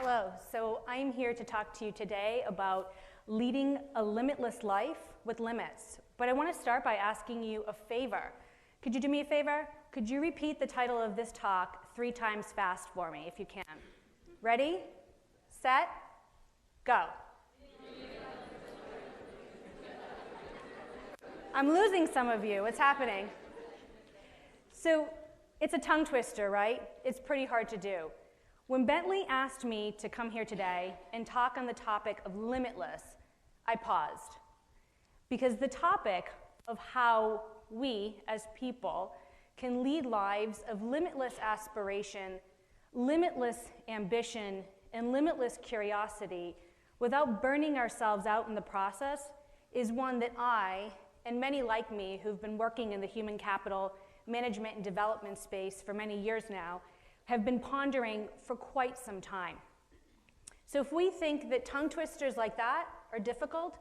Hello, so I'm here to talk to you today about leading a limitless life with limits. But I want to start by asking you a favor. Could you do me a favor? Could you repeat the title of this talk 3 times fast for me, if you can? Ready, set, go. I'm losing some of you. What's happening? So it's a tongue twister, right? It's pretty hard to do. When Bentley asked me to come here today and talk on the topic of limitless, I paused. Because the topic of how we, as people, can lead lives of limitless aspiration, limitless ambition, and limitless curiosity without burning ourselves out in the process is one that I, and many like me who've been working in the human capital management and development space for many years now, have been pondering for quite some time. So if we think that tongue twisters like that are difficult,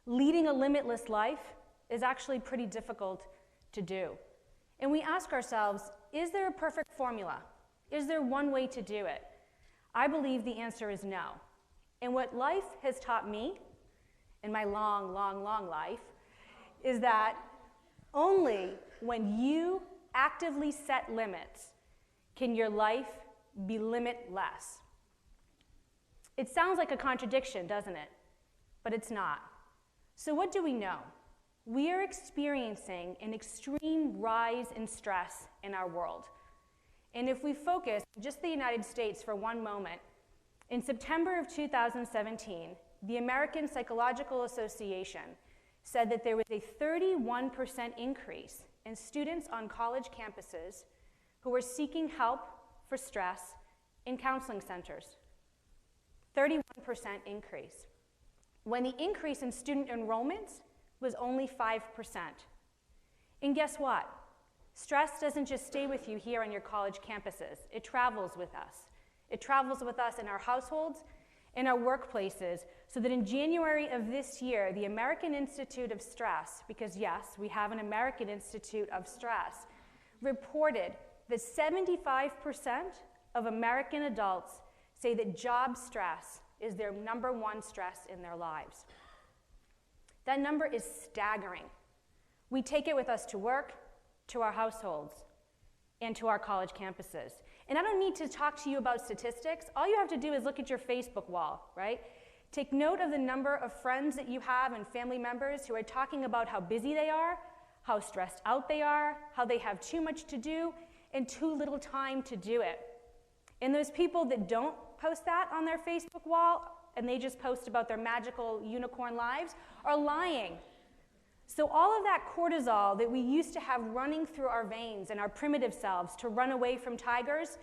leading a limitless life is actually pretty difficult to do. And we ask ourselves, is there a perfect formula? Is there one way to do it? I believe the answer is no. And what life has taught me in my long, long, long life is that only when you actively set limits can your life be limitless. It sounds like a contradiction, doesn't it? But it's not. So what do we know? We are experiencing an extreme rise in stress in our world. And if we focus on just the United States for one moment, in September of 2017, the American Psychological Association said that there was a 31% increase in students on college campuses who were seeking help for stress in counseling centers. 31% increase. When the increase in student enrollments was only 5%. And guess what? Stress doesn't just stay with you here on your college campuses. It travels with us. It travels with us in our households, in our workplaces, so that in January of this year, the American Institute of Stress, because yes, we have an American Institute of Stress, reported that 75% of American adults say that job stress is their #1 stress in their lives. That number is staggering. We take it with us to work, to our households, and to our college campuses. And I don't need to talk to you about statistics. All you have to do is look at your Facebook wall, right? Take note of the number of friends that you have and family members who are talking about how busy they are, how stressed out they are, how they have too much to do, and too little time to do it. And those people that don't post that on their Facebook wall, and they just post about their magical unicorn lives, are lying. So all of that cortisol that we used to have running through our veins and our primitive selves to run away from tigers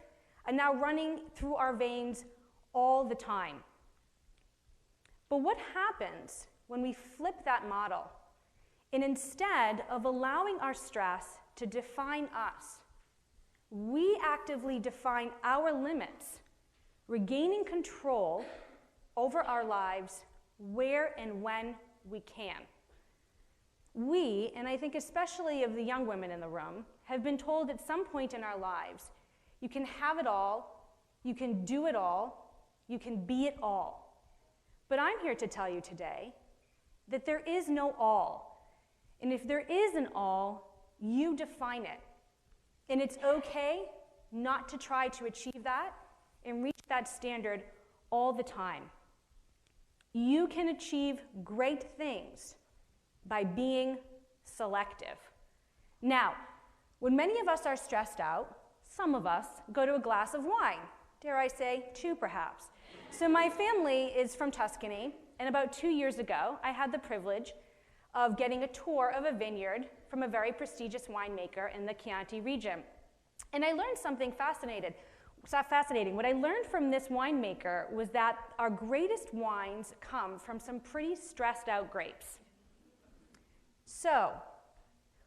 are now running through our veins all the time. But what happens when we flip that model, and instead of allowing our stress to define us, we actively define our limits, regaining control over our lives where and when we can? We, and I think especially of the young women in the room, have been told at some point in our lives, you can have it all, you can do it all, you can be it all. But I'm here to tell you today that there is no all. And if there is an all, you define it. And it's okay not to try to achieve that and reach that standard all the time. You can achieve great things by being selective. Now, when many of us are stressed out, some of us go to a glass of wine. Dare I say, 2 perhaps. So my family is from Tuscany, and about 2 years ago, I had the privilege of getting a tour of a vineyard from a very prestigious winemaker in the Chianti region. And I learned something fascinating. What I learned from this winemaker was that our greatest wines come from some pretty stressed out grapes. So,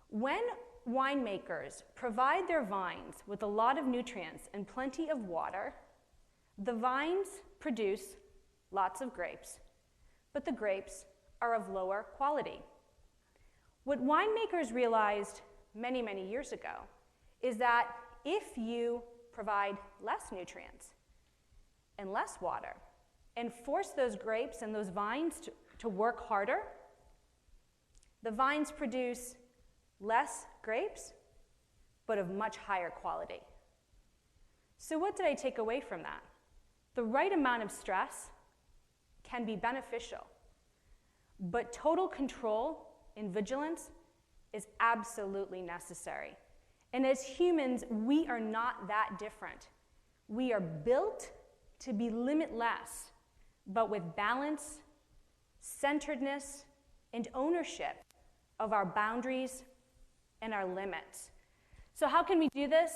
when winemakers provide their vines with a lot of nutrients and plenty of water, the vines produce lots of grapes, but the grapes are of lower quality. What winemakers realized many, many years ago is that if you provide less nutrients, and less water and force those grapes and those vines to work harder, the vines produce less grapes, but of much higher quality. So what did I take away from that? The right amount of stress can be beneficial, but total control and vigilance is absolutely necessary. And as humans, we are not that different. We are built to be limitless, but with balance, centeredness, and ownership of our boundaries and our limits. So how can we do this?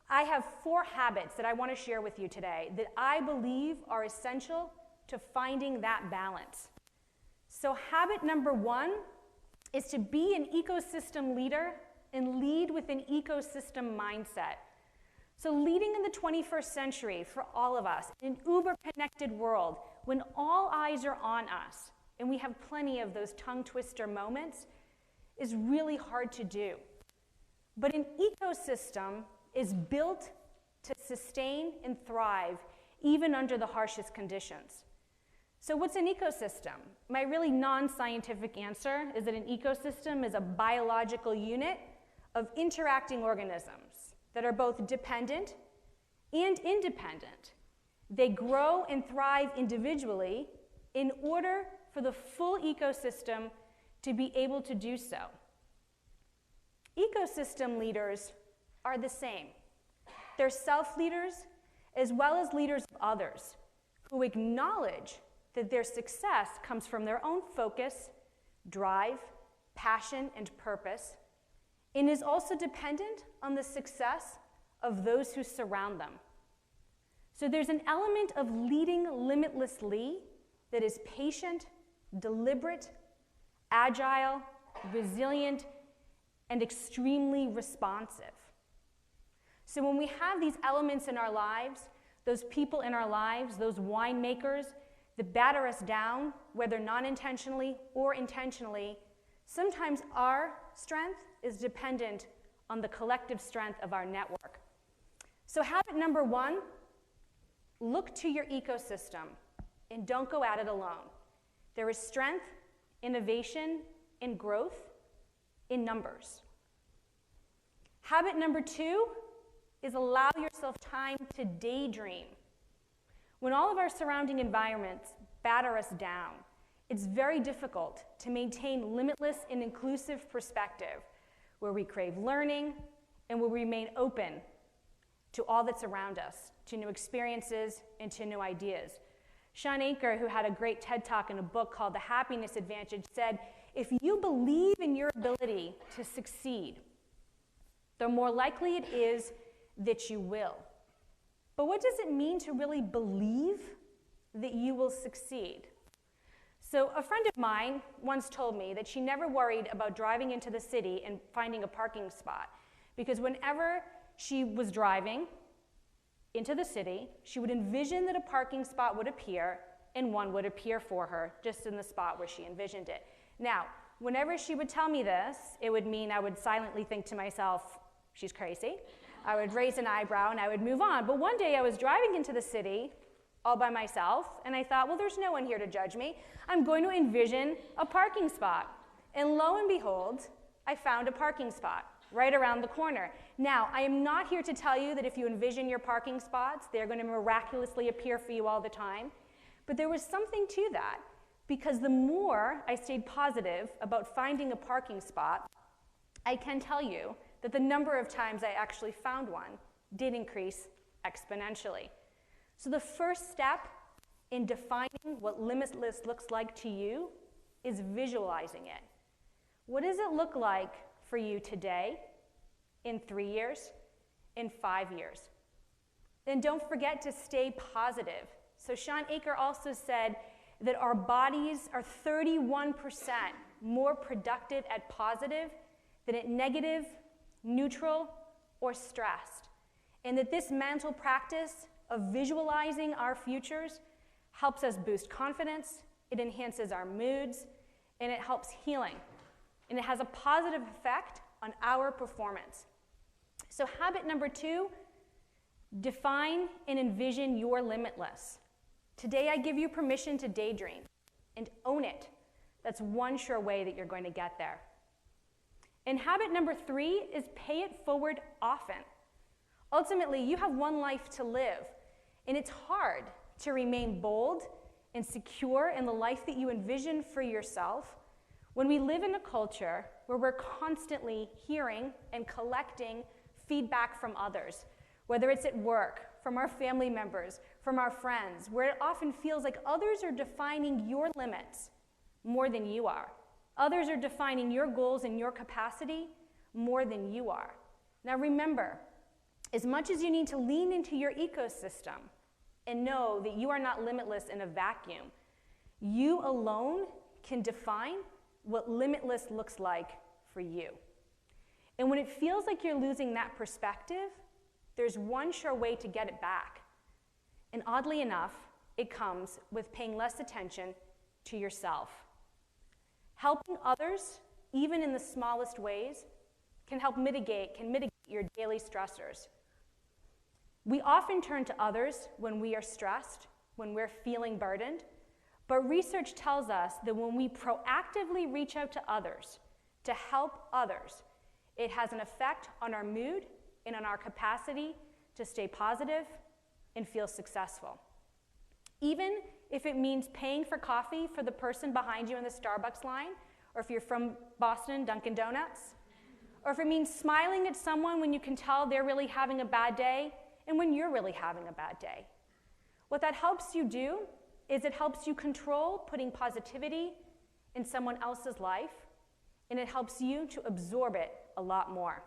I have 4 habits that I want to share with you today that I believe are essential to finding that balance. So habit number 1 is to be an ecosystem leader and lead with an ecosystem mindset. So leading in the 21st century for all of us, in an uber-connected world, when all eyes are on us, and we have plenty of those tongue twister moments, is really hard to do. But an ecosystem is built to sustain and thrive even under the harshest conditions. So what's an ecosystem? My really non-scientific answer is that an ecosystem is a biological unit of interacting organisms that are both dependent and independent. They grow and thrive individually in order for the full ecosystem to be able to do so. Ecosystem leaders are the same. They're self-leaders as well as leaders of others who acknowledge that their success comes from their own focus, drive, passion, and purpose, and is also dependent on the success of those who surround them. So there's an element of leading limitlessly that is patient, deliberate, agile, resilient, and extremely responsive. So when we have these elements in our lives, those people in our lives, those winemakers that batter us down, whether non-intentionally or intentionally, sometimes our strength is dependent on the collective strength of our network. So habit number 1, look to your ecosystem and don't go at it alone. There is strength, innovation, and growth in numbers. Habit number 2 is allow yourself time to daydream. When all of our surrounding environments batter us down, it's very difficult to maintain limitless and inclusive perspective where we crave learning and will remain open to all that's around us, to new experiences and to new ideas. Shawn Achor, who had a great TED Talk in a book called The Happiness Advantage, said, if you believe in your ability to succeed, the more likely it is that you will. But what does it mean to really believe that you will succeed? So a friend of mine once told me that she never worried about driving into the city and finding a parking spot, because whenever she was driving into the city, she would envision that a parking spot would appear and one would appear for her just in the spot where she envisioned it. Now, whenever she would tell me this, it would mean I would silently think to myself, she's crazy. I would raise an eyebrow and I would move on. But one day I was driving into the city all by myself, and I thought, well, there's no one here to judge me. I'm going to envision a parking spot. And lo and behold, I found a parking spot right around the corner. Now, I am not here to tell you that if you envision your parking spots, they're going to miraculously appear for you all the time. But there was something to that, because the more I stayed positive about finding a parking spot, I can tell you that the number of times I actually found one did increase exponentially. So the first step in defining what limitless looks like to you is visualizing it. What does it look like for you today, in 3 years, in 5 years? Then don't forget to stay positive. So Shawn Achor also said that our bodies are 31% more productive at positive than at negative, neutral, or stressed. And that this mental practice of visualizing our futures helps us boost confidence, it enhances our moods, and it helps healing. And it has a positive effect on our performance. So habit number 2, Define and envision your limitless. Today I give you permission to daydream and own it. That's one sure way that you're going to get there. And habit number 3 is pay it forward often. Ultimately, you have one life to live, and it's hard to remain bold and secure in the life that you envision for yourself when we live in a culture where we're constantly hearing and collecting feedback from others, whether it's at work, from our family members, from our friends, where it often feels like others are defining your limits more than you are. Others are defining your goals and your capacity more than you are. Now remember, as much as you need to lean into your ecosystem and know that you are not limitless in a vacuum, you alone can define what limitless looks like for you. And when it feels like you're losing that perspective, there's one sure way to get it back. And oddly enough, it comes with paying less attention to yourself. Helping others, even in the smallest ways, can mitigate your daily stressors. We often turn to others when we are stressed, when we're feeling burdened, but research tells us that when we proactively reach out to others to help others, it has an effect on our mood and on our capacity to stay positive and feel successful. Even if it means paying for coffee for the person behind you in the Starbucks line, or if you're from Boston, Dunkin' Donuts, or if it means smiling at someone when you can tell they're really having a bad day and when you're really having a bad day. What that helps you do is it helps you control putting positivity in someone else's life, and it helps you to absorb it a lot more.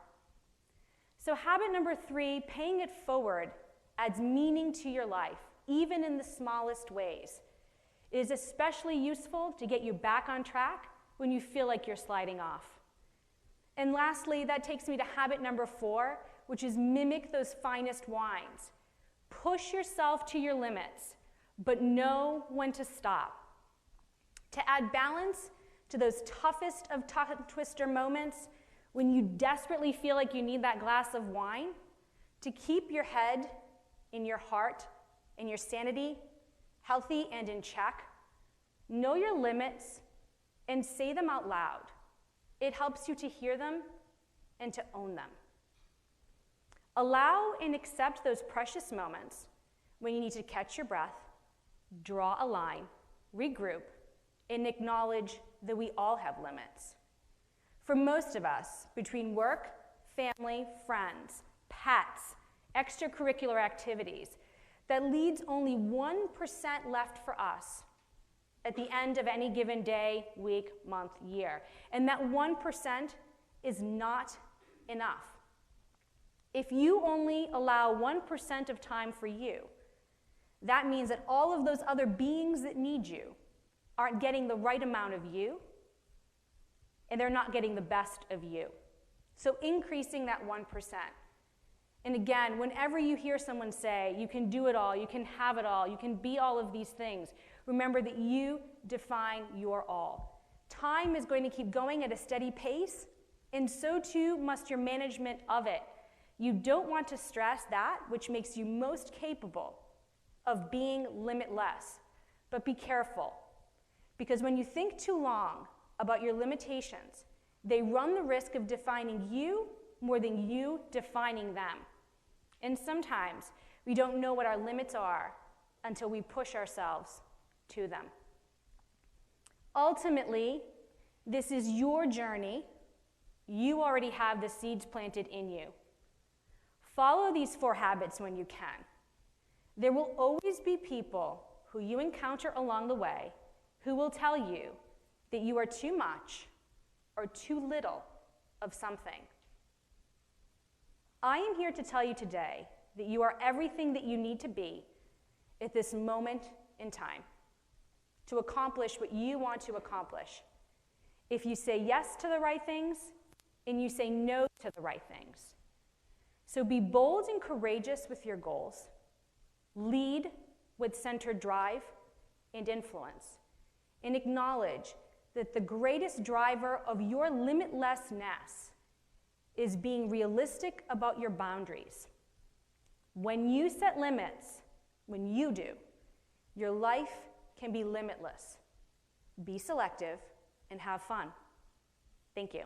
So habit number 3, paying it forward, adds meaning to your life, even in the smallest ways. It is especially useful to get you back on track when you feel like you're sliding off. And lastly, that takes me to habit number 4, which is mimic those finest wines. Push yourself to your limits, but know when to stop. To add balance to those toughest of tongue twister moments when you desperately feel like you need that glass of wine, to keep your head and your heart and your sanity healthy and in check, know your limits and say them out loud. It helps you to hear them and to own them. Allow and accept those precious moments when you need to catch your breath, draw a line, regroup, and acknowledge that we all have limits. For most of us, between work, family, friends, pets, extracurricular activities, that leaves only 1% left for us at the end of any given day, week, month, year. And that 1% is not enough. If you only allow 1% of time for you, that means that all of those other beings that need you aren't getting the right amount of you, and they're not getting the best of you. So increasing that 1%. And again, whenever you hear someone say, you can do it all, you can have it all, you can be all of these things, remember that you define your all. Time is going to keep going at a steady pace, and so too must your management of it. You don't want to stress that which makes you most capable of being limitless. But be careful, because when you think too long about your limitations, they run the risk of defining you more than you defining them. And sometimes we don't know what our limits are until we push ourselves to them. Ultimately, this is your journey. You already have the seeds planted in you. Follow these 4 habits when you can. There will always be people who you encounter along the way who will tell you that you are too much or too little of something. I am here to tell you today that you are everything that you need to be at this moment in time to accomplish what you want to accomplish. If you say yes to the right things and you say no to the right things. So be bold and courageous with your goals. Lead with centered drive and influence. And acknowledge that the greatest driver of your limitlessness is being realistic about your boundaries. When you set limits, when you do, your life can be limitless. Be selective and have fun. Thank you.